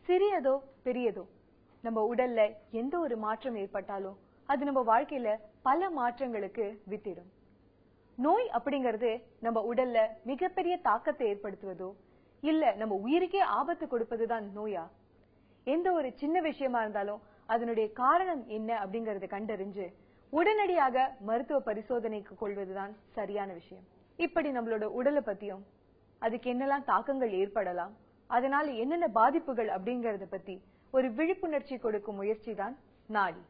சிறியதோ பெரியதோ நம்ம உடல்ல எந்த ஒரு மாற்றம் ஏற்பட்டாலும் அது நம்ம வாழ்க்கையில பல மாற்றங்களுக்கு வித்திடும். நோய் அப்படிங்கிறது நம்ம உடல்ல மிகப்பெரிய தாக்கத்தை ஏற்படுத்துவதோ இல்ல நம்ம உயிருக்கே ஆபத்து கொடுப்பதுதான் நோயா? எந்த ஒரு சின்ன விஷயமா இருந்தாலும் அதனுடைய காரணம் என்ன அப்படிங்கறத கண்டறிஞ்சு உடனடியாக மருத்துவ பரிசோதனைக்கு கொள்வதுதான் சரியான விஷயம். இப்படி நம்மளோட உடலை பத்தியும் அதுக்கு என்னெல்லாம் தாக்கங்கள் ஏற்படலாம், அதனால என்னென்ன பாதிப்புகள் அப்படிங்கறத பத்தி ஒரு விழிப்புணர்ச்சி கொடுக்கும் முயற்சி தான் நாடி.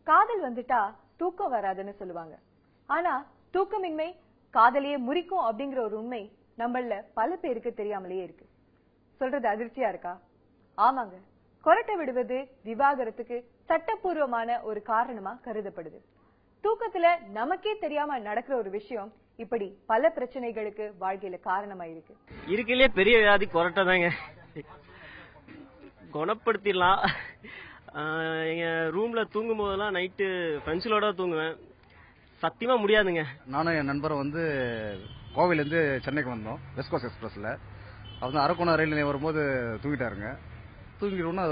காதல் வந்துட்டா தூக்கம் வராதுன்னு சொல்லுவாங்க. ஆனா தூக்கமின்மை காதலையே முறிக்கும் அப்படிங்கிற ஒரு உண்மை நம்மள பல பேருக்கு தெரியாமலேயே இருக்கு. சொல்றது அதிர்ச்சியா இருக்கா? ஆமாங்க, கொரட்டை விடுவது விவாகரத்துக்கு சட்டப்பூர்வமான ஒரு காரணமா கருதப்படுது. தூக்கத்துல நமக்கே தெரியாம நடக்கிற ஒரு விஷயம் இப்படி பல பிரச்சனைகளுக்கு வாழ்க்கையில காரணமா இருக்கு. இருக்கலே பெரிய வியாதி கொரட்டை தாங்க. குணப்படுத்திடலாம். எங்க ரூம்ல தூங்கும் போதெல்லாம் நைட்டு ஃப்ரெண்ட்ஸுகளோட தூங்குவேன். சத்தியமா முடியாதுங்க. நானும் என் நண்பரும் கோவையிலேருந்து சென்னைக்கு வந்தோம் வெஸ்ட் கோஸ்ட் எக்ஸ்பிரஸ்ல. அவர் அரக்கோணம் ரயில் நிலையம் வரும்போது தூங்கிட்டாருங்க. தூங்கிட்டோம்னா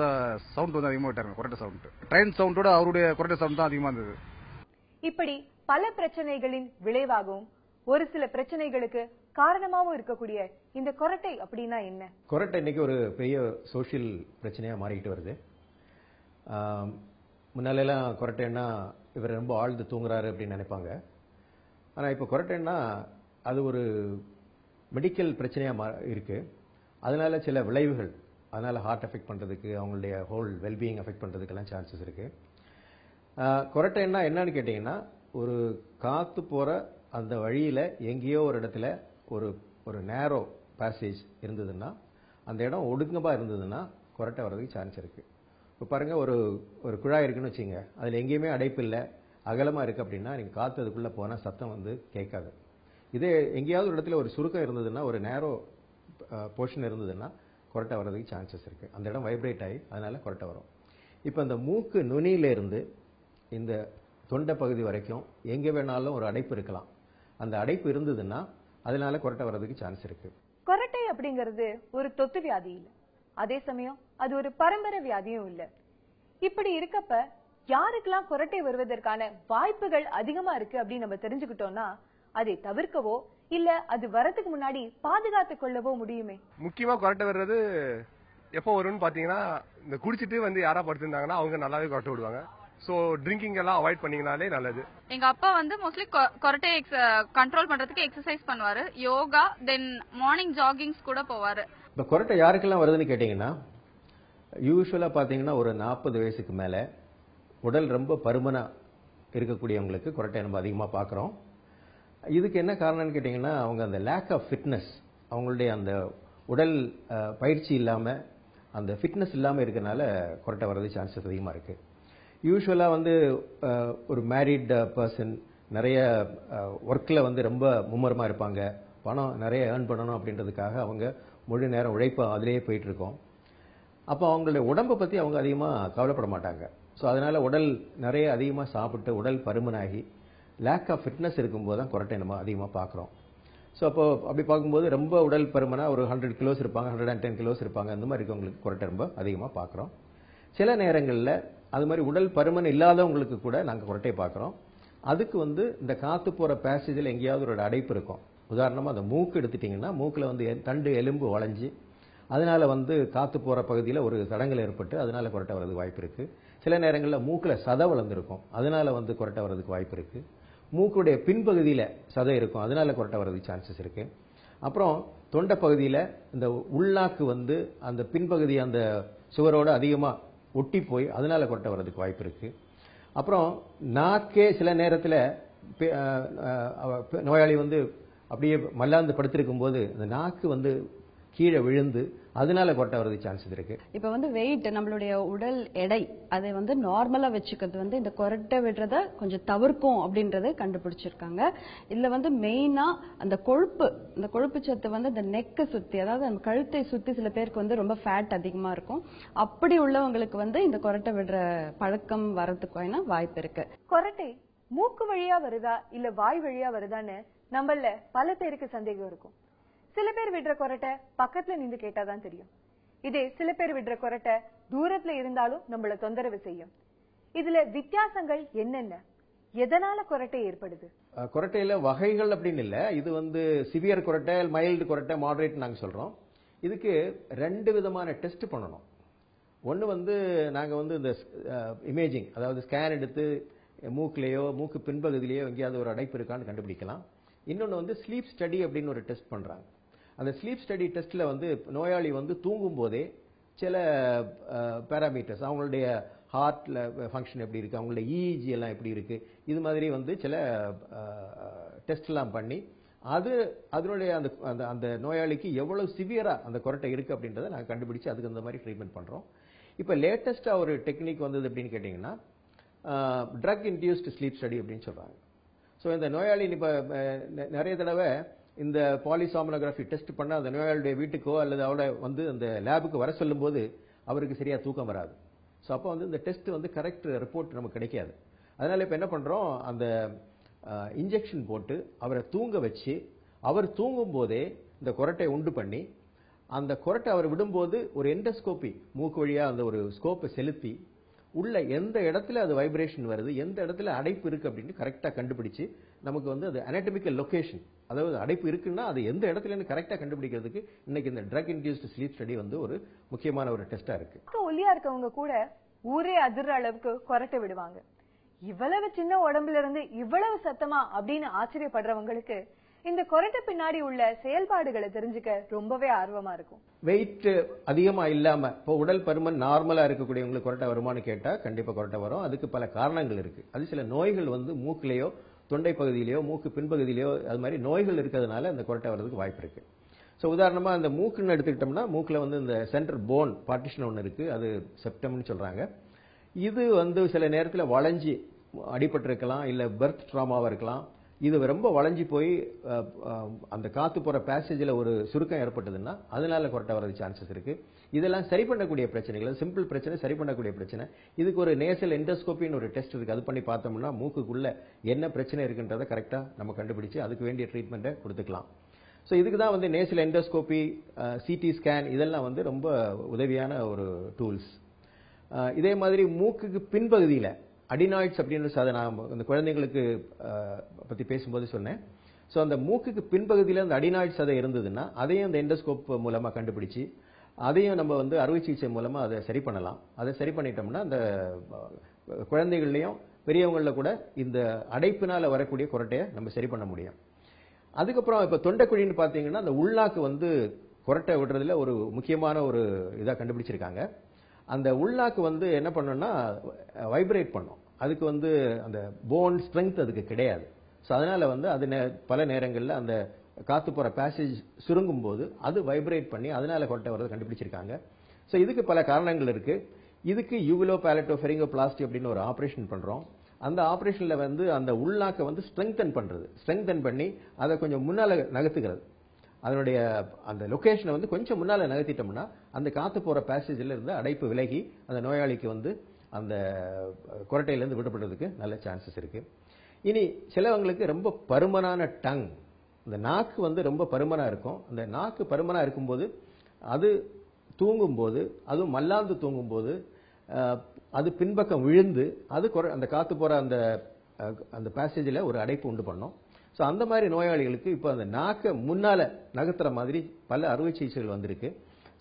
சவுண்ட் அதிகமாக விட்டாருங்க, கொரட்டை சவுண்ட். ட்ரெயின் சவுண்டோட அவருடைய கொரட்டை சவுண்ட் தான் அதிகமாக இருந்தது. இப்படி பல பிரச்சனைகளின் விளைவாகவும் ஒரு சில பிரச்சனைகளுக்கு காரணமாகவும் இருக்கக்கூடிய இந்த கொரட்டை அப்படின்னா என்ன? கொரட்டை இன்னைக்கு ஒரு பெரிய சோஷியல் பிரச்சனையா மாறிக்கிட்டு வருது. முன்னாலெல்லாம் கொரட்டைன்னா இவர் ரொம்ப ஆழ்ந்து தூங்குறாரு அப்படின்னு நினைப்பாங்க. ஆனால் இப்போ கொரட்டைன்னா அது ஒரு மெடிக்கல் பிரச்சனையாக இருக்கு. அதனால சில விளைவுகள், அதனால ஹார்ட் அஃபெக்ட் பண்ணுறதுக்கு, அவங்களுடைய ஹோல் வெல்பீயிங் அஃபெக்ட் பண்ணுறதுக்கெல்லாம் சான்சஸ் இருக்கு. கொரட்டைன்னா என்னன்னு கேட்டிங்கன்னா, ஒரு காற்று போகிற அந்த வழியில் எங்கேயோ ஒரு இடத்துல ஒரு நேரோ பேசேஜ் இருந்ததுன்னா, அந்த இடம் ஒடுங்கமாக இருந்ததுன்னா கொரட்டை வர்றதுக்கு சான்ஸ் இருக்குது. இப்போ பாருங்கள், ஒரு குழாய் இருக்குன்னு வச்சுங்க, அதில் எங்கேயுமே அடைப்பு இல்லை, அகலமாக இருக்குது அப்படின்னா நீங்கள் காற்று அதுக்குள்ளே போனால் சத்தம் கேட்காது. இதே எங்கேயாவது ஒரு இடத்துல ஒரு சுருக்கம் இருந்ததுன்னா, ஒரு நேரோ போர்ஷன் இருந்ததுன்னா கொரட்டை வர்றதுக்கு சான்சஸ் இருக்குது. அந்த இடம் வைப்ரேட் ஆகி அதனால கொரட்டை வரும். இப்போ அந்த மூக்கு நுனியிலேருந்து இந்த தொண்டை பகுதி வரைக்கும் எங்கே வேணாலும் ஒரு அடைப்பு இருக்கலாம். அந்த அடைப்பு இருந்ததுன்னா அதனால கொரட்டை வர்றதுக்கு சான்ஸ் இருக்குது. கொரட்டை அப்படிங்கிறது ஒரு தொத்து வியாதி இல்லை, அதே சமயம் அது ஒரு பரம்பரை வியாதியும் இல்லை. இப்படி இருக்கப்ப யாருக்கெல்லாம் கொரட்டை வருவதற்கான வாய்ப்புகள் அதிகமா இருக்கு அப்படின்னு நம்ம தெரிஞ்சுக்கிட்டோம்னா அதை தவிர்க்கவோ இல்ல அது வரதுக்கு முன்னாடி பாதுகாத்து கொள்ளவோ முடியுமே. முக்கியமா கொரட்டை வர்றது எப்போ வரும்னு பாத்தீங்கன்னா, இந்த குடிச்சிட்டு யாரா படுத்திருந்தாங்கன்னா அவங்க நல்லாவே கொரட்டை விடுவாங்க. சோ ட்ரிங்கிங் எல்லாம் அவாய்ட் பண்ணீங்கனாலே நல்லது. எங்க அப்பா மோஸ்ட்லி கொரட்டை கண்ட்ரோல் பண்றதுக்கு எக்ஸசைஸ் பண்ணுவாரு, யோகா, தென் மார்னிங் ஜாகிங்ஸ் கூட போவாரு. இப்போ கொரட்டை யாருக்கெல்லாம் வருதுன்னு கேட்டீங்கன்னா, யூஸ்வலாக பார்த்தீங்கன்னா ஒரு 40 வயசுக்கு மேலே உடல் ரொம்ப பருமனா இருக்கக்கூடியவங்களுக்கு கொரட்டை நம்ம அதிகமாக பார்க்குறோம். இதுக்கு என்ன காரணம்னு கேட்டிங்கன்னா, அவங்க அந்த லேக் ஆஃப் ஃபிட்னஸ், அவங்களுடைய அந்த உடல் பயிற்சி இல்லாமல், அந்த ஃபிட்னஸ் இல்லாமல் இருக்கிறனால கொரட்டை வர்றது சான்சஸ் அதிகமாக இருக்குது. யூஸ்வலாக ஒரு மேரிட் பர்சன் நிறைய ஒர்க்கில் ரொம்ப மும்மரமாக இருப்பாங்க, பணம் நிறைய ஏர்ன் பண்ணணும் அப்படின்றதுக்காக அவங்க முழு நேரம் உழைப்பு அதிலேயே போயிட்டுருக்கோம். அப்போ அவங்களுடைய உடம்பை பற்றி அவங்க அதிகமாக கவலைப்பட மாட்டாங்க. ஸோ அதனால் உடல் நிறைய அதிகமாக சாப்பிட்டு உடல் பருமனாகி லேக் ஆஃப் ஃபிட்னஸ் இருக்கும்போது தான் கொரட்டை நம்ம அதிகமாக பார்க்குறோம். ஸோ அப்போ அப்படி பார்க்கும்போது ரொம்ப உடல் பருமனாக ஒரு 100 கிலோஸ் இருப்பாங்க, 110 கிலோஸ் இருப்பாங்க, அந்த மாதிரி இருக்கவங்களுக்கு கொரட்டை ரொம்ப அதிகமாக பார்க்குறோம். சில நேரங்களில் அது மாதிரி உடல் பருமன் இல்லாதவங்களுக்கு கூட நாங்கள் கொரட்டை பார்க்குறோம். அதுக்கு இந்த காற்று போகிற பேசேஜில் எங்கேயாவது ஒரு அடைப்பு இருக்கும். உதாரணமாக அந்த மூக்கு எடுத்துட்டிங்கன்னா, மூக்கில் தண்டு எலும்பு வளைஞ்சி அதனால் காற்று போகிற பகுதியில் ஒரு தடங்கல் ஏற்பட்டு அதனால் கொரட்டை வர்றதுக்கு வாய்ப்பு இருக்குது. சில நேரங்களில் மூக்கில் சதை வளர்ந்துருக்கும், அதனால் கொரட்டை வர்றதுக்கு வாய்ப்பு இருக்குது. மூக்குடைய பின்பகுதியில் சதை இருக்கும், அதனால் கொரட்டை வர்றதுக்கு சான்சஸ் இருக்குது. அப்புறம் தொண்டை பகுதியில் இந்த உள்நாக்கு அந்த பின்பகுதி அந்த சுவரோடு அதிகமாக ஒட்டி போய் அதனால் கொரட்டை வர்றதுக்கு வாய்ப்பு இருக்குது. அப்புறம் நாக்கே சில நேரத்தில் நோயாளி அப்படியே மல்லாந்து படுத்திருக்கும் போது அந்த நாக்கு கீழே விழுந்து அதனால கொரட்டை வரதுக்கு சான்சஸ் இருக்கு. இப்ப வந்து வெயிட் நம்மளுடைய உடல் எடை அதை வந்து நார்மலா வச்சுக்கிறது வந்து இந்த கொரட்டை விடுறத கொஞ்சம் தவிர்க்கும் அப்படின்றத கண்டுபிடிச்சிருக்காங்க. இதுல வந்து மெயினா அந்த கொழுப்பு சத்து வந்து அந்த நெக்கை சுத்தி, அதாவது அந்த கழுத்தை சுத்தி சில பேருக்கு வந்து ரொம்ப ஃபேட் அதிகமா இருக்கும். அப்படி உள்ளவங்களுக்கு வந்து இந்த கொரட்டை விடுற பழக்கம் வரதுக்கு வாய்ப்பு இருக்கு. கொரட்டை மூக்கு வழியா வருதா இல்ல வாய் வழியா வருதான்னு நம்மள பல பேருக்கு சந்தேகம் இருக்கும். சில பேர் விடுற கொரட்டை பக்கத்துல நின்று கேட்டாதான் தெரியும். இதே சில பேர் விடுற கொரட்டை தூரத்துல இருந்தாலும் நம்மள தொந்தரவு செய்யும். இதுல வித்தியாசங்கள் என்னென்ன? எதனால கொரட்டை ஏற்படுது? கொரட்டையில வகைகள் அப்படின்னு இல்ல. இது வந்து சிவியர் கொரட்டை, மைல்டு கொரட்டை, மாடரேட் நாங்க சொல்றோம். இதுக்கு 2 விதமான டெஸ்ட் பண்ணணும். ஒன்னு வந்து நாங்க வந்து இந்த இமேஜிங், அதாவது ஸ்கேன் எடுத்து மூக்குலயோ மூக்கு பின்பகுதியிலேயோ எங்கேயாவது ஒரு அடைப்பு இருக்கான்னு கண்டுபிடிக்கலாம். இன்னொன்னு வந்து ஸ்லீப் ஸ்டடி அப்படின்னு ஒரு டெஸ்ட் பண்றாங்க. அந்த ஸ்லீப் ஸ்டடி டெஸ்ட்ல வந்து நோயாளி வந்து தூங்கும் போதே சில பேராமீட்டர்ஸ், அவங்களுடைய ஹார்ட்ல ஃபங்க்ஷன் எப்படி இருக்கு, அவங்களுடைய இஇஜி எல்லாம் எப்படி இருக்கு, இது மாதிரி வந்து சில டெஸ்ட் எல்லாம் பண்ணி அதனுடைய அந்த நோயாளிக்கு எவ்வளவு சிவியரா அந்த கொரட்டை இருக்கு அப்படின்றத நாங்கள் கண்டுபிடிச்சு அதுக்கு அந்த மாதிரி ட்ரீட்மெண்ட் பண்றோம். இப்போ லேட்டஸ்டா ஒரு டெக்னிக் வந்தது அப்படின்னு கேட்டீங்கன்னா ட்ரக் இன்டியூஸ்டு ஸ்லீப் ஸ்டடி அப்படின்னு சொல்றாங்க. ஸோ இந்த நோயாளி இப்போ நிறைய தடவை இந்த பாலிசாமனோகிராஃபி டெஸ்ட் பண்ண அந்த நோயாளியுடைய வீட்டுக்கோ அல்லது அவளை வந்து அந்த லேபுக்கு வர சொல்லும் போது அவருக்கு சரியா தூக்கம் வராது. ஸோ அப்போ வந்து இந்த டெஸ்ட் வந்து கரெக்ட் ரிப்போர்ட் நமக்கு கிடைக்காது. அதனால இப்போ என்ன பண்றோம், அந்த இன்ஜெக்ஷன் போட்டு அவரை தூங்க வச்சு அவர் தூங்கும் போதே இந்த கொரட்டை உண்டு பண்ணி அந்த கொரட்டை அவர் விடும்போது ஒரு எண்டோஸ்கோபி மூக்கு வழியா அந்த ஒரு ஸ்கோப்பை செலுத்தி உள்ள எந்த இடத்துல அது வைப்ரேஷன் வருது, எந்த இடத்துல அடைப்பு இருக்கு அப்படின்னு கரெக்டா கண்டுபிடிச்சு நமக்கு வந்து அது அனாட்டமிக்கல் லொகேஷன், அதாவது அடைப்பு இருக்குன்னா அது எந்த இடத்துல கரெக்டா கண்டுபிடிக்கிறதுக்கு இன்னைக்கு இந்த ட்ரக் இன்டியூஸ்டு ஸ்லீப் ஸ்டடி வந்து ஒரு முக்கியமான ஒரு டெஸ்டா இருக்கு. ஒல்லியா இருக்கவங்க கூட ஊரே அதிர்ற அளவுக்கு கொரட்டை விடுவாங்க. இவ்வளவு சின்ன உடம்புல இருந்து இவ்வளவு சத்தமா அப்படின்னு ஆச்சரியப்படுறவங்களுக்கு இந்த கொரட்டை பின்னாடி உள்ள செயல்பாடுகளை தெரிஞ்சுக்க ரொம்பவே ஆர்வமா இருக்கும். வெயிட் அதிகமா இல்லாம இப்போ உடல் பருமன் நார்மலா இருக்கக்கூடியவங்களுக்கு கொரட்டை வருமானு கேட்டா கண்டிப்பா கொரட்டை வரும். அதுக்கு பல காரணங்கள் இருக்கு. அது சில நோய்கள் வந்து மூக்கிலேயோ தொண்டை பகுதியிலேயோ மூக்கு பின்பகுதியிலேயோ அது மாதிரி நோய்கள் இருக்கிறதுனால அந்த கொரட்டை வர்றதுக்கு வாய்ப்பு இருக்கு. ஸோ உதாரணமா அந்த மூக்குன்னு எடுத்துக்கிட்டோம்னா மூக்குல வந்து இந்த சென்ட்ரல் போன் பார்ட்டிஷன் ஒன்று இருக்கு, அது செப்டம்னு சொல்றாங்க. இது வந்து சில நேரத்தில் வளைஞ்சி அடிபட்டிருக்கலாம், இல்ல பர்த் ட்ராமாவா இருக்கலாம். இது ரொம்ப வளைஞ்சி போய் அந்த காத்து போற பேசேஜில் ஒரு சுருக்கம் ஏற்பட்டதுன்னா அதனால கொரட்டை வரது சான்சஸ் இருக்கு. இதெல்லாம் சரி பண்ணக்கூடிய பிரச்சனைகள், சிம்பிள் பிரச்சனை, சரி பண்ணக்கூடிய பிரச்சனை. இதுக்கு ஒரு நேசல் எண்டோஸ்கோபின்னு ஒரு டெஸ்ட் இருக்கு. அது பண்ணி பார்த்தோம்னா மூக்குக்குள்ள என்ன பிரச்சனை இருக்குன்றதை கரெக்டா நம்ம கண்டுபிடிச்சு அதுக்கு வேண்டிய ட்ரீட்மெண்ட்டை கொடுத்துக்கலாம். ஸோ இதுக்கு தான் வந்து நேசல் எண்டோஸ்கோபி, சிடி ஸ்கேன் இதெல்லாம் வந்து ரொம்ப உதவியான ஒரு டூல்ஸ். இதே மாதிரி மூக்குக்கு பின்பகுதியில் அடினாய்ட்ஸ் அப்படின்னு அதை நான் இந்த குழந்தைங்களுக்கு பற்றி பேசும்போது சொன்னேன். ஸோ அந்த மூக்குக்கு பின்பகுதியில் அந்த அடினாய்ட்ஸ் அதை இருந்ததுன்னா அதையும் அந்த எண்டோஸ்கோப் மூலமாக கண்டுபிடிச்சு அதையும் நம்ம வந்து அறுவை சிகிச்சை மூலமாக அதை சரி பண்ணலாம். அதை சரி பண்ணிட்டோம்னா அந்த குழந்தைகள்லையும் பெரியவங்களில் கூட இந்த அடைப்பினால வரக்கூடிய கொரட்டையை நம்ம சரி பண்ண முடியும். அதுக்கப்புறம் இப்போ தொண்டைக்குழின்னு பார்த்தீங்கன்னா அந்த உள்நாக்கு வந்து கொரட்டை விடுறதுல ஒரு முக்கியமான ஒரு இதாக கண்டுபிடிச்சிருக்காங்க. அந்த உள்நாக்கு வந்து என்ன பண்ணணும்னா வைப்ரேட் பண்ணும். அதுக்கு வந்து அந்த போன் ஸ்ட்ரென்த் அதுக்கு கிடையாது. ஸோ அதனால வந்து அது பல நேரங்களில் அந்த காத்து போற பேசேஜ் சுருங்கும் போது அது வைப்ரேட் பண்ணி அதனால கொரட்டை வரதை கண்டுபிடிச்சிருக்காங்க. ஸோ இதுக்கு பல காரணங்கள் இருக்கு. இதுக்கு யூவிலோ பேலட்டோஃபெரிங்கோபிளாஸ்டி அப்படின்னு ஒரு ஆபரேஷன் பண்றோம். அந்த ஆபரேஷன்ல வந்து அந்த உள்நாக்கை வந்து ஸ்ட்ரெங்தன் பண்றது, ஸ்ட்ரெங்தன் பண்ணி அதை கொஞ்சம் முன்னால நகர்த்துகிறது. அதனுடைய அந்த லொகேஷனை வந்து கொஞ்சம் முன்னால நகர்த்திட்டோம்னா அந்த காத்து போற பேசேஜில் இருந்து அடைப்பு விலகி அந்த நோயாளிக்கு வந்து அந்த கொரட்டையிலேருந்து விடுபடுறதுக்கு நல்ல சான்சஸ் இருக்கு. இனி சிலவங்களுக்கு ரொம்ப பருமனான டங், இந்த நாக்கு வந்து ரொம்ப பருமனா இருக்கும். அந்த நாக்கு பருமனா இருக்கும்போது அது தூங்கும்போது, அதுவும் மல்லாந்து தூங்கும்போது அது பின்பக்கம் விழுந்து அது அந்த காத்து போற அந்த பேசேஜில் ஒரு அடைப்பு உண்டு பண்ணும். ஸோ அந்த மாதிரி நோயாளிகளுக்கு இப்போ அந்த நாக்கை முன்னால நகர்த்துற மாதிரி பல அறுவை சிகிச்சைகள் வந்திருக்கு.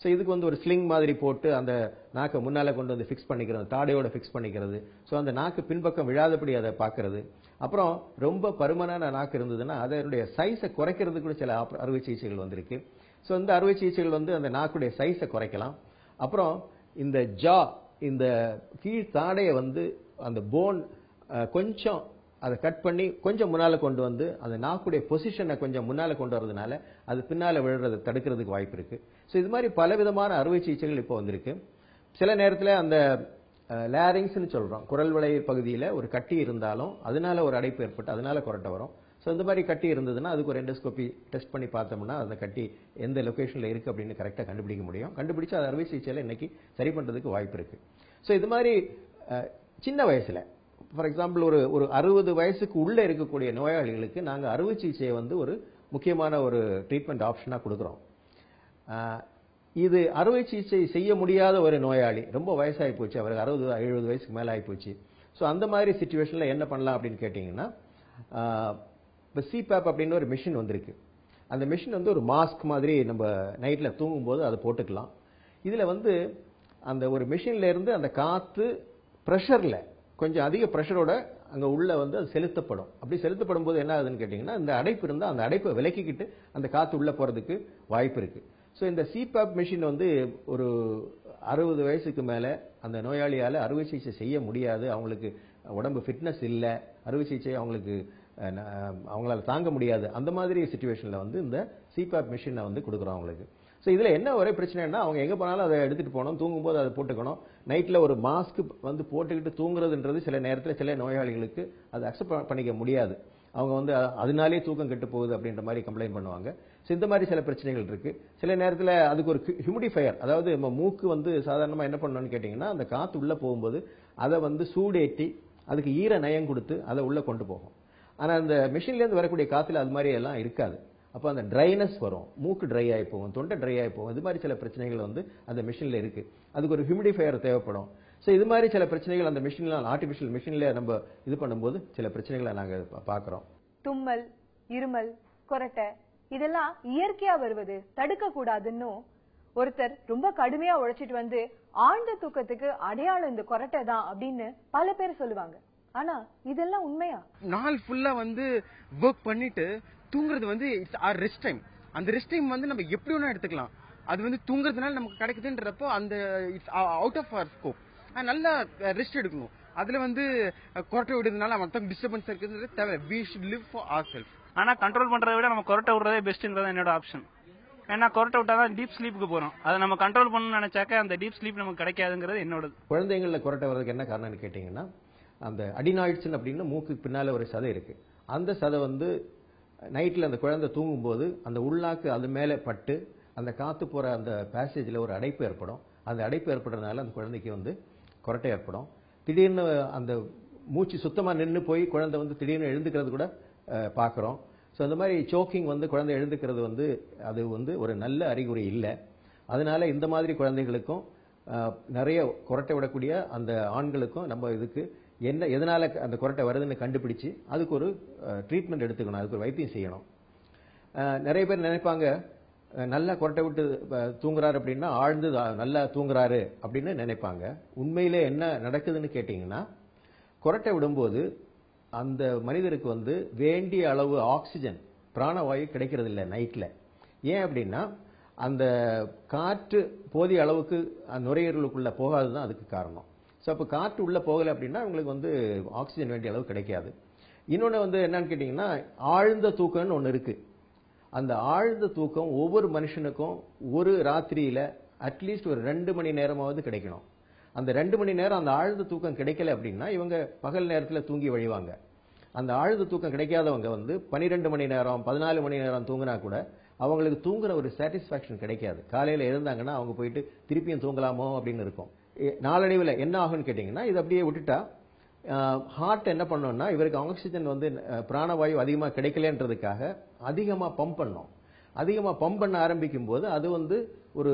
ஸோ இதுக்கு வந்து ஒரு ஸ்லிங் மாதிரி போட்டு அந்த நாக்கை முன்னால கொண்டு வந்து ஃபிக்ஸ் பண்ணிக்கிறது, தாடையோட ஃபிக்ஸ் பண்ணிக்கிறது. ஸோ அந்த நாக்கு பின்பக்கம் விழாதபடி அதை பார்க்கறது. அப்புறம் ரொம்ப பருமனான நாக்கு இருந்ததுன்னா அதனுடைய சைஸை குறைக்கிறதுக்கு கூட சில அறுவை சிகிச்சைகள் வந்திருக்கு. ஸோ இந்த அறுவை சிகிச்சைகள் வந்து அந்த நாக்குடைய சைஸை குறைக்கலாம். அப்புறம் இந்த இந்த கீழ் தாடையை வந்து அந்த போன் கொஞ்சம் அதை கட் பண்ணி கொஞ்சம் முன்னால கொண்டு வந்து அந்த நாக்குடைய பொசிஷனை கொஞ்சம் முன்னால கொண்டு வரதுனால அது பின்னால விழுறதை தடுக்கிறதுக்கு வாய்ப்பு இருக்கு. ஸோ இது மாதிரி பலவிதமான அறுவை சிகிச்சைகள் இப்போ வந்திருக்கு. சில நேரத்தில் அந்த லேரிங்ஸ்னு சொல்றோம், குரல் வளை பகுதியில் ஒரு கட்டி இருந்தாலும் அதனால ஒரு அடைப்பு ஏற்பட்டு அதனால கொரட்டை வரும். ஸோ இந்த மாதிரி கட்டி இருந்ததுன்னா அதுக்கு ஒரு எண்டோஸ்கோபி டெஸ்ட் பண்ணி பார்த்தோம்னா அந்த கட்டி எந்த லொகேஷனில் இருக்கு அப்படின்னு கரெக்டாக கண்டுபிடிக்க முடியும். கண்டுபிடிச்சு அது அறுவை சிகிச்சையில் இன்னைக்கு சரி பண்றதுக்கு வாய்ப்பு இருக்கு. ஸோ இது மாதிரி சின்ன வயசுல, ஃபார் எக்ஸாம்பிள் ஒரு 60 வயசுக்கு உள்ள இருக்கக்கூடிய நோயாளிகளுக்கு நாங்கள் அறுவை சிகிச்சையை வந்து ஒரு முக்கியமான ஒரு ட்ரீட்மெண்ட் ஆப்ஷனாக கொடுக்குறோம். இது அறுவை சிகிச்சை செய்ய முடியாத ஒரு நோயாளி, ரொம்ப வயசாகி போச்சு, அவருக்கு 60-70 வயசுக்கு மேலே ஆகி போச்சு. ஸோ அந்த மாதிரி சிச்சுவேஷன்ல என்ன பண்ணலாம் அப்படின்னு கேட்டிங்கன்னா, இப்போ சிபேப் அப்படின்னு ஒரு மிஷின் வந்திருக்கு. அந்த மிஷின் வந்து ஒரு மாஸ்க் மாதிரி நம்ம நைட்டில் தூங்கும்போது அதை போட்டுக்கலாம். இதில் வந்து அந்த ஒரு மிஷின்ல இருந்து அந்த காற்று ப்ரெஷரில் கொஞ்சம் அதிக ப்ரெஷரோட அங்கே உள்ள வந்து அது செலுத்தப்படும். அப்படி செலுத்தப்படும் போது என்ன ஆகுதுன்னு கேட்டிங்கன்னா, இந்த அடைப்பு இருந்தால் அந்த அடைப்பை விலக்கிக்கிட்டு அந்த காற்று உள்ளே போகிறதுக்கு வாய்ப்பு இருக்கு. ஸோ இந்த சிபேப் மிஷின் வந்து ஒரு 60 வயசுக்கு மேலே அந்த நோயாளியால் அறுவை சிகிச்சை செய்ய முடியாது, அவங்களுக்கு உடம்பு ஃபிட்னஸ் இல்லை, அறுவை சிகிச்சை அவங்களால தாங்க முடியாது, அந்த மாதிரி சிச்சுவேஷனில் வந்து இந்த சிபேப் மிஷினை வந்து கொடுக்குறோம் அவங்களுக்கு. ஸோ இதில் என்ன ஒரே பிரச்சனைன்னா, அவங்க எங்கே போனாலும் அதை எடுத்துகிட்டு போகணும், தூங்கும்போது அதை போட்டுக்கணும். நைட்டில் ஒரு மாஸ்க் வந்து போட்டுக்கிட்டு தூங்குறதுன்றது சில நேரத்தில் சில நோயாளிகளுக்கு அதை அக்செப்ட் பண்ணிக்க முடியாது. அவங்க வந்து அதனாலே தூக்கம் கெட்டு போகுது அப்படின்ற மாதிரி கம்ப்ளைண்ட் பண்ணுவாங்க. ஸோ இந்த மாதிரி சில பிரச்சனைகள் இருக்கு. சில நேரத்தில் அதுக்கு ஒரு ஹியூமிடிஃபயர், அதாவது நம்ம மூக்கு வந்து சாதாரணமாக என்ன பண்ணணும்னு கேட்டிங்கன்னா, அந்த காற்று உள்ளே போகும்போது அதை வந்து சூடேற்றி அதுக்கு ஈர நயம் கொடுத்து அதை உள்ளே கொண்டு போகும். ஆனால் அந்த மிஷின்லேருந்து வரக்கூடிய காற்றுல அது மாதிரி எல்லாம் இருக்காது. அப்போ அந்த ட்ரைனஸ் வரும், மூக்கு ட்ரை ஆகி போகும், தொண்டை ட்ரை ஆகி போகும். இது மாதிரி சில பிரச்சனைகள் வந்து அந்த மிஷினில் இருக்கு. அதுக்கு ஒரு ஹியூமிடிஃபயர் தேவைப்படும். ஸோ இது மாதிரி சில பிரச்சனைகள் அந்த மிஷின்ல, ஆர்டிஃபிஷியல் மிஷின்ல நம்ம இது பண்ணும்போது சில பிரச்சனைகளை நாங்கள் பார்க்குறோம். தும்மல், இருமல், கொரட்டை இதெல்லாம் இயற்கையா வருவது தடுக்க கூடாதுன்னு ஒருத்தர் ரொம்ப கடுமையா உழைச்சிட்டு வந்து ஆழ்ந்த தூக்கத்துக்கு அடையாளம் இந்த கொரட்டை தான் அப்படின்னு பல பேர் சொல்லுவாங்க. ஆனா இதெல்லாம் உண்மையா? நாள் ஃபுல்லா வந்து ஒர்க் பண்ணிட்டு தூங்குறது வந்து இட்ஸ் ஆர் ரெஸ்ட் டைம். அந்த ரெஸ்ட் டைம் வந்து நம்ம எப்படி வேணா எடுத்துக்கலாம். அது வந்து தூங்குறதுனால நமக்கு கிடைக்குதுன்றப்போ அந்த it's out of our scope. நல்லா ரெஸ்ட் எடுக்கணும். அதுல வந்து கொரட்டை விடுறதுனால மொத்தம் டிஸ்டர்பன்ஸ் இருக்குது தேவை. We should live for our self. ஆனா கண்ட்ரோல் பண்றதை விட நம்ம கொரட்டை விடுறதே பெஸ்ட்ன்றது என்னோட ஆப்ஷன். ஏன்னா கொரட்டை விட்டாதான் டீப் ஸ்லீப்புக்கு போறோம். அதை நம்ம கண்ட்ரோல் பண்ணணும்னு நினைச்சாக்க அந்த டீப் ஸ்லீப் நமக்கு கிடைக்காதுங்கிறது என்னோட. குழந்தைகளில் கொரட்டை வர்றதுக்கு என்ன காரணம்னு கேட்டீங்கன்னா, அந்த அடினாய்ட்ஸ் அப்படின்னு மூக்குக்கு பின்னால ஒரு சதை இருக்கு. அந்த சதை வந்து நைட்டில் அந்த குழந்தை தூங்கும்போது அந்த உள்நாக்கு அது மேலே பட்டு அந்த காற்று போகிற அந்த பேசேஜில் ஒரு அடைப்பு ஏற்படும். அந்த அடைப்பு ஏற்படுறதுனால அந்த குழந்தைக்கு வந்து கொரட்டை ஏற்படும். திடீர்னு அந்த மூச்சு சுத்தமாக நின்று போய் குழந்தை வந்து திடீர்னு எழுந்துக்கிறது கூட பார்க்குறோம். ஸோ அந்த மாதிரி சோக்கிங் வந்து குழந்தை எழுந்துக்கிறது வந்து அது வந்து ஒரு நல்ல அறிகுறி இல்லை. அதனால இந்த மாதிரி குழந்தைகளுக்கும் நிறைய கொரட்டை விடக்கூடிய அந்த ஆண்களுக்கும் நம்ம இதுக்கு என்ன எதனால அந்த கொரட்டை வருதுன்னு கண்டுபிடிச்சு அதுக்கு ஒரு ட்ரீட்மெண்ட் எடுத்துக்கணும், அதுக்கு ஒரு வைத்தியம் செய்யணும். நிறைய பேர் நினைப்பாங்க நல்லா கொரட்டை விட்டு தூங்குறாரு அப்படின்னா ஆழ்ந்து நல்லா தூங்குறாரு அப்படின்னு நினைப்பாங்க. உண்மையிலே என்ன நடக்குதுன்னு கேட்டிங்கன்னா, கொரட்டை விடும்போது அந்த மனிதருக்கு வந்து வேண்டிய அளவு ஆக்சிஜன் பிராணவாயு கிடைக்கிறது இல்லை நைட்டில். ஏன் அப்படின்னா அந்த காற்று போதிய அளவுக்கு நுரையீரலுக்குள்ள போகாது தான் அதுக்கு காரணம். ஸோ அப்போ காற்று உள்ளே போகலை அப்படின்னா உங்களுக்கு வந்து ஆக்சிஜன் வேண்டிய அளவு கிடைக்காது. இன்னொன்று வந்து என்னன்னு கேட்டிங்கன்னா, ஆழ்ந்த தூக்கம்னு ஒன்று இருக்கு. அந்த ஆழ்ந்த தூக்கம் ஒவ்வொரு மனுஷனுக்கும் ஒரு ராத்திரியில் அட்லீஸ்ட் ஒரு 2 மணி நேரமாவது கிடைக்கணும். அந்த 2 மணி நேரம் அந்த ஆழ்ந்த தூக்கம் கிடைக்கல அப்படின்னா இவங்க பகல் நேரத்தில் தூங்கி வழிவாங்க. அந்த ஆழ்ந்த தூக்கம் கிடைக்காதவங்க வந்து 12 மணி நேரம் 14 மணி நேரம் தூங்கினா கூட அவங்களுக்கு தூங்குற ஒரு சாட்டிஸ்ஃபேக்ஷன் கிடைக்காது. காலையில் எழுந்தாங்கன்னா அவங்க போயிட்டு திருப்பியும் தூங்கலாமோ அப்படின்னு இருக்கும். நாளடைவில் என்ன ஆகும்னு கேட்டிங்கன்னா, இது அப்படியே விட்டுட்டா ஹார்ட் என்ன பண்ணோம்னா இவருக்கு ஆக்சிஜன் வந்து பிராணவாயு அதிகமாக கிடைக்கலன்றதுக்காக அதிகமாக பம்ப் பண்ணோம். அதிகமாக பம்ப் பண்ண ஆரம்பிக்கும் போது அது வந்து ஒரு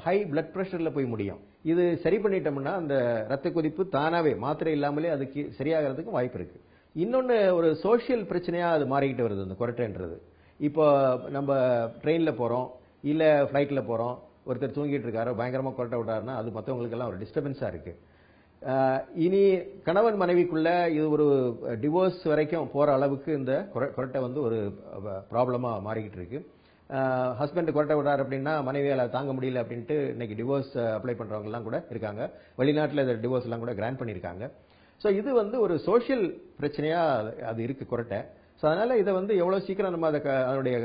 ஹை பிளட் ப்ரெஷரில் போய் முடியும். இது சரி பண்ணிட்டோம்னா அந்த ரத்த கொதிப்பு தானாவே மாத்திரை இல்லாமலே அதுக்கு சரியாகிறதுக்கு வாய்ப்பு இருக்கு. இன்னொன்று ஒரு சோஷியல் பிரச்சனையாக அது மாறிக்கிட்டு வருது இந்த கொரட்டைன்றது. இப்போ நம்ம ட்ரெயினில் போகிறோம் இல்லை ஃப்ளைட்டில் போகிறோம், ஒருத்தர் தூங்கிட்டு இருக்காரு, பயங்கரமாக கொரட்டை விட்டாருன்னா அது மற்றவங்களுக்கெல்லாம் ஒரு டிஸ்டர்பன்ஸாக இருக்கு. இனி கணவன் மனைவிக்குள்ள இது ஒரு டிவோர்ஸ் வரைக்கும் போற அளவுக்கு இந்த கொரட்டை வந்து ஒரு ப்ராப்ளமா மாறிக்கிட்டு இருக்கு. ஹஸ்பண்ட் கொரட்டை விடுறாரு அப்படின்னா மனைவியால தாங்க முடியல அப்படின்ட்டு இன்னைக்கு டிவோர்ஸ் அப்ளை பண்றவங்க எல்லாம் கூட இருக்காங்க. வெளிநாட்டில் இந்த டிவோர்ஸ் எல்லாம் கூட கிராண்ட் பண்ணியிருக்காங்க. ஸோ இது வந்து ஒரு சோஷியல் பிரச்சனையா அது இருக்கு கொரட்டை. ஸோ அதனால இதை வந்து எவ்வளவு சீக்கிரம் நம்ம அதனுடைய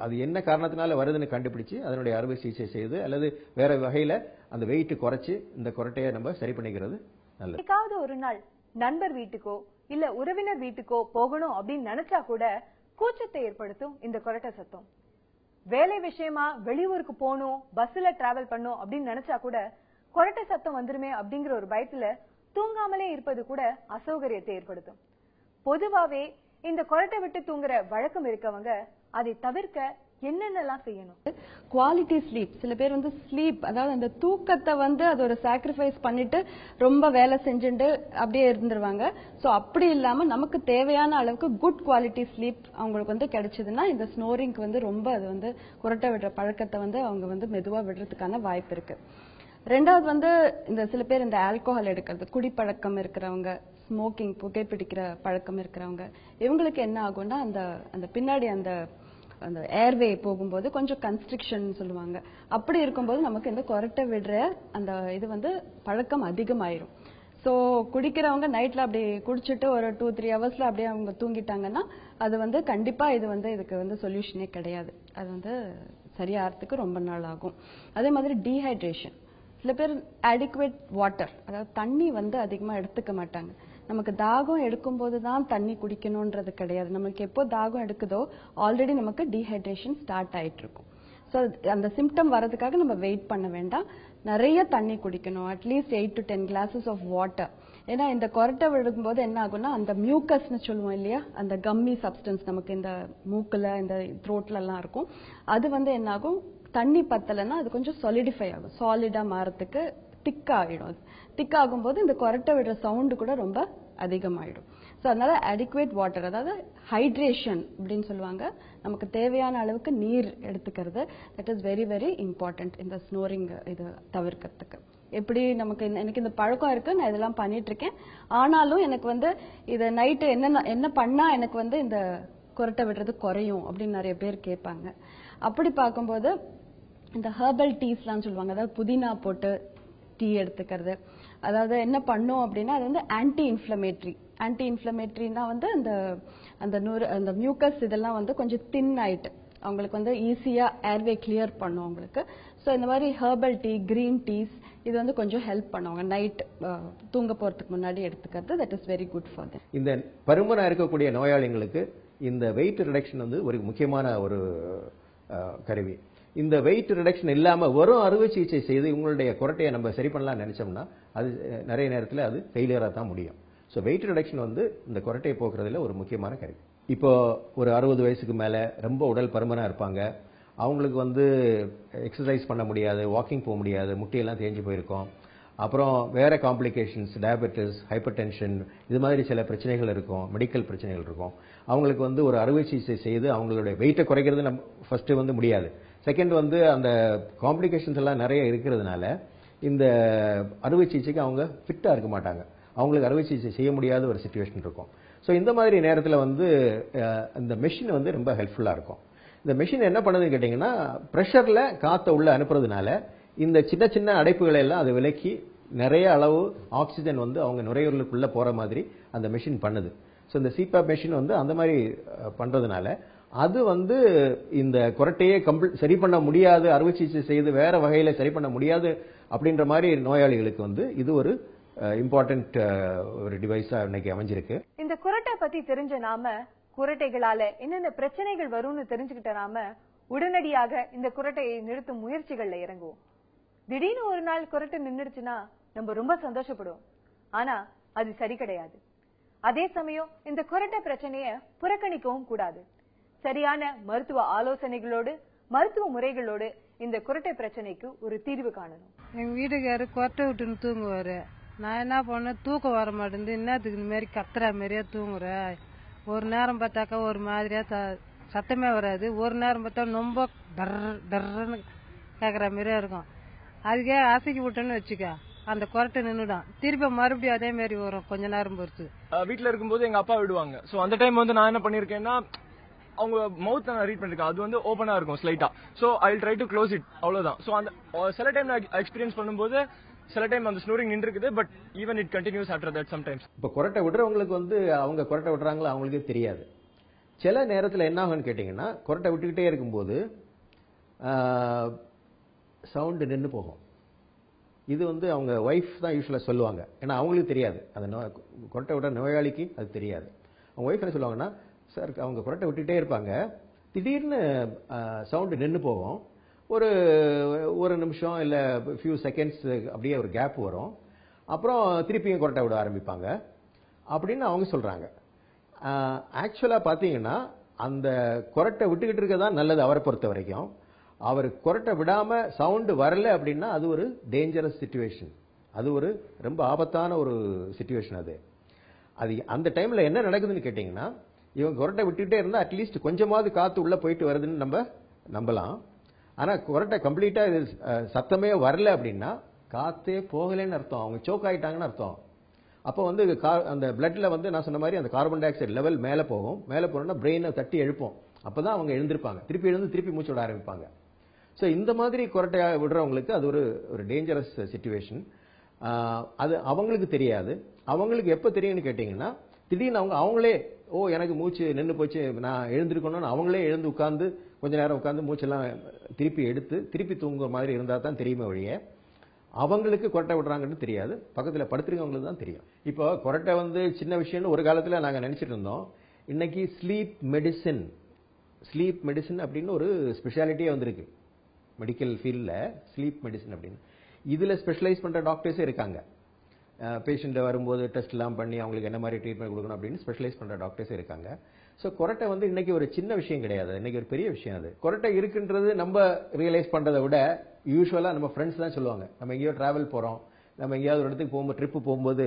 அது என்ன காரணத்தினால வருதுன்னு கண்டுபிடிச்சு அதனுடைய அறுவை சிகிச்சை செய்து அல்லது வேற வகையில அந்த வெயிட் குறைச்சு இந்த குரட்டையை நம்ம சரி பண்ணிக்கிறது நல்லது. என்னைக்காவது ஒரு நாள் நண்பர் வீட்டுக்கோ இல்ல உறவினர் வீட்டுக்கோ போகணும் அப்படின்னு நினைச்சா கூட கூச்சத்தை ஏற்படுத்தும் இந்த குரட்டை சத்தம். வேலை விஷயமா வெளியூருக்கு போகணும், பஸ்ல டிராவல் பண்ணும் அப்படின்னு நினைச்சா கூட குரட்டை சத்தம் வந்துருமே அப்படிங்கிற ஒரு பயத்துல தூங்காமலே இருப்பது கூட அசௌகரியத்தை ஏற்படுத்தும். பொதுவாவே இந்த குரட்டை விட்டு தூங்குற வழக்கம் இருக்கவங்க அதை தவிர்க்க என்னென்னலாம் செய்யணும்? Quality sleep. சில பேர் வந்து ஸ்லீப், அதாவது அந்த தூக்கத்தை வந்து அது ஒரு சாக்ரிஃபைஸ் பண்ணிட்டு ரொம்ப வேலை செஞ்சுட்டு அப்படியே இருந்துருவாங்க. ஸோ அப்படி இல்லாம நமக்கு தேவையான அளவுக்கு குட் குவாலிட்டி ஸ்லீப் அவங்களுக்கு வந்து கிடைச்சதுன்னா இந்த ஸ்னோரிங்க்கு வந்து ரொம்ப அது வந்து குரட்டை விடுற பழக்கத்தை வந்து அவங்க வந்து மெதுவா விடுறதுக்கான வாய்ப்பு இருக்கு. ரெண்டாவது வந்து இந்த சில பேர் இந்த ஆல்கோஹால் எடுக்கிறது, குடிப்பழக்கம் இருக்கிறவங்க, ஸ்மோக்கிங் புகைப்பிடிக்கிற பழக்கம் இருக்கிறவங்க, இவங்களுக்கு என்ன ஆகும்னா அந்த பின்னாடி அந்த ஏர்வே போகும்போது கொஞ்சம் கன்ஸ்ட்ரிக்ஷன் சொல்லுவாங்க. அப்படி இருக்கும்போது நமக்கு இந்த குரட்டை விடுற அந்த இது வந்து பழக்கம் அதிகமாயிரும். ஸோ குடிக்கிறவங்க நைட்ல அப்படி குடிச்சிட்டு ஒரு 2-3 ஹவர்ஸ்ல அப்படியே அவங்க தூங்கிட்டாங்கன்னா அது வந்து கண்டிப்பா இதுக்கு வந்து சொல்யூஷனே கிடையாது. அது வந்து சரியாகிறதுக்கு ரொம்ப நாள் ஆகும். அதே மாதிரி டீஹைட்ரேஷன். சில பேர் adequate வாட்டர், அதாவது தண்ணி வந்து அதிகமா எடுத்துக்க மாட்டாங்க. நமக்கு தாகம் எடுக்கும்போது தான் தண்ணி குடிக்கணும்ன்றது கிடையாது. நமக்கு எப்போ தாகம் எடுக்குதோ ஆல்ரெடி நமக்கு டீஹைட்ரேஷன் ஸ்டார்ட் ஆயிட்டு இருக்கும். ஸோ அந்த சிம்டம் வரதுக்காக நம்ம வெயிட் பண்ண வேண்டாம். நிறைய தண்ணி குடிக்கணும், at least 8 to 10 glasses of water. ஏன்னா இந்த குரட்டை விடும்போது என்ன ஆகும்னா அந்த மியூக்கஸ்னு சொல்லுவோம் இல்லையா, அந்த கம்மி சப்ஸ்டன்ஸ் நமக்கு இந்த மூக்குல இந்த த்ரோட்ல எல்லாம் இருக்கும். அது வந்து என்ன ஆகும், தண்ணி பத்தலைன்னா அது கொஞ்சம் சாலிடிஃபை ஆகும், சாலிடா மாறதுக்கு திக் ஆகிடும். திக் ஆகும்போது இந்த குரட்டை விடுற சவுண்டு கூட ரொம்ப அதிகமாயிடும். ஸோ அதனால adequate வாட்டர், அதாவது ஹைட்ரேஷன் அப்படின்னு சொல்லுவாங்க, நமக்கு தேவையான அளவுக்கு நீர் எடுத்துக்கிறது, that is very very important இந்த ஸ்னோரிங் இது தவிர்க்கிறதுக்கு. எப்படி எனக்கு இந்த பழக்கம் இருக்கு, நான் இதெல்லாம் பண்ணிட்டு இருக்கேன், ஆனாலும் எனக்கு வந்து இதை நைட்டு என்ன பண்ணா எனக்கு வந்து இந்த குரட்டை விடுறது குறையும் அப்படின்னு நிறைய பேர் கேட்பாங்க. அப்படி பார்க்கும்போது இந்த ஹெர்பல் டீஸ்லாம் சொல்லுவாங்க, அதாவது புதினா போட்டு டீ எடுத்துக்கிறது. அதாவது என்ன பண்ணும் அப்படின்னா அது வந்து ஆன்டி இன்ஃப்ளமேட்டரினா வந்து அந்த மியூக்கஸ் இதெல்லாம் வந்து கொஞ்சம் தின் ஆயிட்டு அவங்களுக்கு வந்து ஈஸியா ஏர்வே கிளியர் பண்ணும் அவங்களுக்கு. ஸோ இந்த மாதிரி ஹெர்பல் டீ, கிரீன் டீஸ் இது வந்து கொஞ்சம் ஹெல்ப் பண்ணுவாங்க நைட் தூங்க போறதுக்கு முன்னாடி எடுத்துக்கிறது. That is very good for them. இந்த பருமனா இருக்கக்கூடிய நோயாளிகளுக்கு இந்த வெயிட் ரிடக்ஷன் வந்து ஒரு முக்கியமான ஒரு கருவி. இந்த வெயிட் ரிடக்ஷன் இல்லாம வெறும் அறுவை சிகிச்சை செய்து உங்களுடைய குரட்டையை நம்ம சரி பண்ணலாம்னு நினைச்சோம்னா அது நிறைய நேரத்தில் அது ஃபெயிலியரா தான் முடியும். ஸோ வெயிட் ரிடக்ஷன் வந்து இந்த குரட்டையை போக்குறதுல ஒரு முக்கியமான கருவி. இப்போ ஒரு 60 வயசுக்கு மேல ரொம்ப உடல் பருமனா இருப்பாங்க, அவங்களுக்கு வந்து எக்ஸசைஸ் பண்ண முடியாது, வாக்கிங் போக முடியாது, முட்டியெல்லாம் தேஞ்சு போயிருக்கும், அப்புறம் வேற காம்ப்ளிகேஷன்ஸ், டயபெட்டிஸ், ஹைப்பர் டென்ஷன், இது மாதிரி சில பிரச்சனைகள் இருக்கும், மெடிக்கல் பிரச்சனைகள் இருக்கும். அவங்களுக்கு வந்து ஒரு அறுவை சிகிச்சை செய்து அவங்களுடைய வெயிட்டை குறைக்கிறது நம்ம ஃபர்ஸ்ட் வந்து முடியாது. செகண்ட் வந்து அந்த காம்ப்ளிகேஷன்ஸ் எல்லாம் நிறைய இருக்கிறதுனால இந்த அறுவை சிகிச்சைக்கு அவங்க ஃபிட்டா இருக்க மாட்டாங்க, அவங்களுக்கு அறுவை சிகிச்சை செய்ய முடியாத ஒரு சிச்சுவேஷன் இருக்கும். ஸோ இந்த மாதிரி நேரத்தில் வந்து இந்த மெஷின் வந்து ரொம்ப ஹெல்ப்ஃபுல்லா இருக்கும். இந்த மெஷின் என்ன பண்ணுதுன்னு கேட்டீங்கன்னா, ப்ரெஷர்ல காற்றை உள்ள அனுப்புறதுனால இந்த சின்ன சின்ன அடைப்புகளை எல்லாம் அது விலக்கி நிறைய அளவு ஆக்சிஜன் வந்து அவங்க நுரையீரலுக்குள்ள போற மாதிரி அந்த மெஷின் பண்ணுது. ஸோ இந்த சிபாப் மெஷின் வந்து அந்த மாதிரி பண்றதுனால அது வந்து இந்த குரட்டையே சரி பண்ண முடியாது, அறுவை சிகிச்சை செய்து வேற வகையில சரி பண்ண முடியாது அப்படின்ற மாதிரி நோயாளிகளுக்கு வந்து இது ஒரு இம்பார்ட்டன்ட் ஒரு டிவைஸா இன்னைக்கு அமைஞ்சிருக்கு. இந்த குரட்டை பத்தி தெரிஞ்ச நாம குரட்டைகளால என்னென்ன பிரச்சனைகள் வரும்னு தெரிஞ்சுக்கிட்ட நாம உடனடியாக இந்த குரட்டையை நிறுத்தும் முயற்சிகள்ல இறங்குவோம். திடீர்னு ஒரு நாள் குரட்டை நின்றுச்சுன்னா நம்ம ரொம்ப சந்தோஷப்படுவோம், ஆனா அது சரி கிடையாது. அதே சமயம் இந்த குரட்டை பிரச்சனைய புறக்கணிக்கவும் கூடாது. சரியான மருத்துவ ஆலோசனைகளோடு மருத்துவ முறைகளோடு இந்த குரட்டை பிரச்சனைக்கு ஒரு தீர்வு காணணும். எங்க வீட்டுக்காரு குரட்டை விட்டுன்னு தூங்குவாரு. நான் என்ன பண்ணேன், தூக்கம் வர மாட்டேங்குது, என்னத்துக்கு இந்த மாதிரி கத்துற மாதிரியா தூங்குற, ஒரு நேரம் பார்த்தாக்கா ஒரு மாதிரியா சத்தமே வராது, ஒரு நேரம் பார்த்தா ரொம்ப டர்ன்னு கேக்குற மாதிரியா இருக்கும். அதுக்கே அசைக்கி விட்டேன்னு வச்சுக்க அந்த குரட்டை நின்னுடும், திருப்பி மறுபடியும் அதே மாதிரி வரும் கொஞ்ச நேரம் பொறுத்து. வீட்டுல இருக்கும்போது எங்க அப்பா விடுவாங்க. சோ அந்த டைம் வந்து நான் என்ன பண்ணிருக்கேன்னா, அவங்க மவுத் நான் ரீட் பண்ணிருக்கேன், அது வந்து ஓபனா இருக்கும் ஸ்லைட்டா. So I will try to close it, அவ்வளவுதான். சோ அந்த சில டைம் நான் எக்ஸ்பீரியன்ஸ் பண்ணும்போது சில டைம் அந்த ஸ்னோரிங் நின்றுக்குது, but even it continues after that sometimes. இப்போ குரட்டை விடுறவங்களுக்கு வந்து அவங்க குரட்டை விடுறாங்களா அவங்களுக்கே தெரியாது. சில நேரத்தில் என்ன ஆகும்னு கேட்டிங்கன்னா கொரட்டை விட்டுக்கிட்டே இருக்கும்போது சவுண்டு நின்று போகும். இது வந்து அவங்க ஒய்ஃப் தான் யூஸ்வலாக சொல்லுவாங்க. ஏன்னா அவங்களுக்கு தெரியாது, அந்த கொரட்டை விட நோயாளிக்கு அது தெரியாது. அவங்க ஒய்ஃப் என்ன சொல்லுவாங்கன்னா, சார் அவங்க கொரட்டை விட்டுக்கிட்டே இருப்பாங்க, திடீர்னு சவுண்டு நின்று போகும், ஒரு நிமிஷம் இல்லை ஃபியூ செகண்ட்ஸ் அப்படியே ஒரு கேப் வரும், அப்புறம் திருப்பியும் கொரட்டை விட ஆரம்பிப்பாங்க அப்படின்னு அவங்க சொல்கிறாங்க. ஆக்சுவலாக பார்த்தீங்கன்னா அந்த கொரட்டை விட்டுக்கிட்டு இருக்க தான் நல்லது அவரை பொறுத்த வரைக்கும். அவர் கொரட்டை விடாமல் சவுண்டு வரல அப்படின்னா அது ஒரு டேஞ்சரஸ் சிச்சுவேஷன், அது ஒரு ரொம்ப ஆபத்தான ஒரு சிச்சுவேஷன். அது அந்த டைமில் என்ன நடக்குதுன்னு கேட்டிங்கன்னா, இவங்க கொரட்டை விட்டுக்கிட்டே இருந்தால் அட்லீஸ்ட் கொஞ்சமாவது காற்று உள்ளே போயிட்டு வருதுன்னு நம்ம நம்பலாம். ஆனால் கொரட்டை கம்ப்ளீட்டாக இது சத்தமே வரல அப்படின்னா காற்றே போகலைன்னு அர்த்தம், அவங்க சோக் ஆகிட்டாங்கன்னு அர்த்தம். அப்போ வந்து அந்த பிளட்ல வந்து நான் சொன்ன மாதிரி அந்த கார்பன் டை ஆக்சைடு லெவல் மேலே போகும், மேலே போனோம்னா பிரெயினை தட்டி எழுப்போம், அப்போ தான் அவங்க எழுந்திருப்பாங்க, திருப்பி மூச்சு விட ஆரம்பிப்பாங்க. ஸோ இந்த மாதிரி கொரட்டையாக விடுறவங்களுக்கு அது ஒரு டேஞ்சரஸ் சிச்சுவேஷன். அது அவங்களுக்கு தெரியாது. அவங்களுக்கு எப்போ தெரியும்னு கேட்டிங்கன்னா, திடீர்னு அவங்களே எனக்கு மூச்சு நின்று போச்சு, நான் எழுந்திருக்கணும்னு அவங்களே எழுந்து உட்காந்து கொஞ்ச நேரம் உட்காந்து மூச்செல்லாம் திருப்பி எடுத்து திருப்பி தூங்குற மாதிரி இருந்தால் தான் தெரியுமே ஒழிய அவங்களுக்கு கொரட்டை விடுறாங்கன்னு தெரியாது, பக்கத்தில் படுத்துருக்கவங்களுக்கு தான் தெரியும். இப்போ கொரட்டை வந்து சின்ன விஷயம்னு ஒரு காலத்தில் நாங்கள் நினச்சிட்டு இருந்தோம். இன்னைக்கு ஸ்லீப் மெடிசன் அப்படின்னு ஒரு ஸ்பெஷாலிட்டியே வந்திருக்கு மெடிக்கல் ஃபீல்டில், ஸ்லீப் மெடிசன் அப்படின்னு. இதில் ஸ்பெஷலைஸ் பண்ணுற டாக்டர்ஸே இருக்காங்க. பேஷண்ட் வரும்போது டெஸ்ட்லாம் பண்ணி அவங்களுக்கு என்ன மாதிரி ட்ரீட்மெண்ட் கொடுக்கணும் அப்படின்னு ஸ்பெஷலைஸ் பண்ணுற டாக்டர்ஸே இருக்காங்க. ஸோ கொரட்டை வந்து இன்னைக்கு ஒரு சின்ன விஷயம் கிடையாது, இன்னைக்கு ஒரு பெரிய விஷயம். அது கொரட்டை இருக்குன்றது நம்ம ரியலைஸ் பண்ணுறதை விட யூஸ்வலாக நம்ம ஃப்ரெண்ட்ஸ் தான் சொல்லுவாங்க. நம்ம எங்கேயோ ட்ராவல் போகிறோம், நம்ம எங்கேயாவது ஒரு இடத்துக்கு போகும்போது ட்ரிப்பு போகும்போது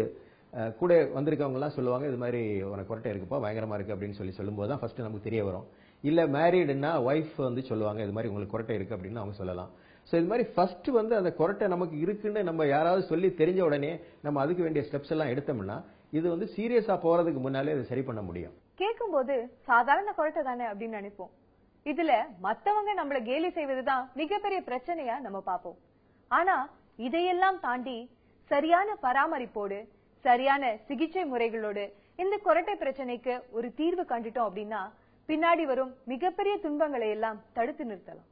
கூட வந்திருக்கவங்கலாம் சொல்லுவாங்க, இது மாதிரி உனக்கு கொரட்டை இருக்குப்பா பயங்கரமாக இருக்குது அப்படின்னு சொல்லும்போது தான் ஃபஸ்ட்டு நமக்கு தெரிய வரும். இல்லை மேரீடுன்னா ஒய்ஃப் வந்து சொல்லுவாங்க, இது மாதிரி உங்களுக்கு கொரட்டை இருக்குது அப்படின்னு அவங்க சொல்லலாம். ஸோ இது மாதிரி ஃபர்ஸ்ட் வந்து அந்த கொரட்டை நமக்கு இருக்குன்னு நம்ம யாராவது சொல்லி தெரிஞ்ச உடனே நம்ம அதுக்கு வேண்டிய ஸ்டெப்ஸ் எல்லாம் எடுத்தோம்னா இது வந்து சீரியஸாக போகிறதுக்கு முன்னாலே அதை சரி பண்ண முடியும். கேட்கும்போது சாதாரண கொரட்டை தானே அப்படின்னு நினைப்போம். இதுல மத்தவங்க நம்மள கேலி செய்வதுதான் மிகப்பெரிய பிரச்சனையா நம்ம பார்ப்போம். ஆனா இதையெல்லாம் தாண்டி சரியான பராமரிப்போடு சரியான சிகிச்சை முறைகளோடு இந்த கொரட்டை பிரச்சனைக்கு ஒரு தீர்வு கண்டுட்டோம் அப்படின்னா பின்னாடி வரும் மிகப்பெரிய துன்பங்களை எல்லாம் தடுத்து நிறுத்தலாம்.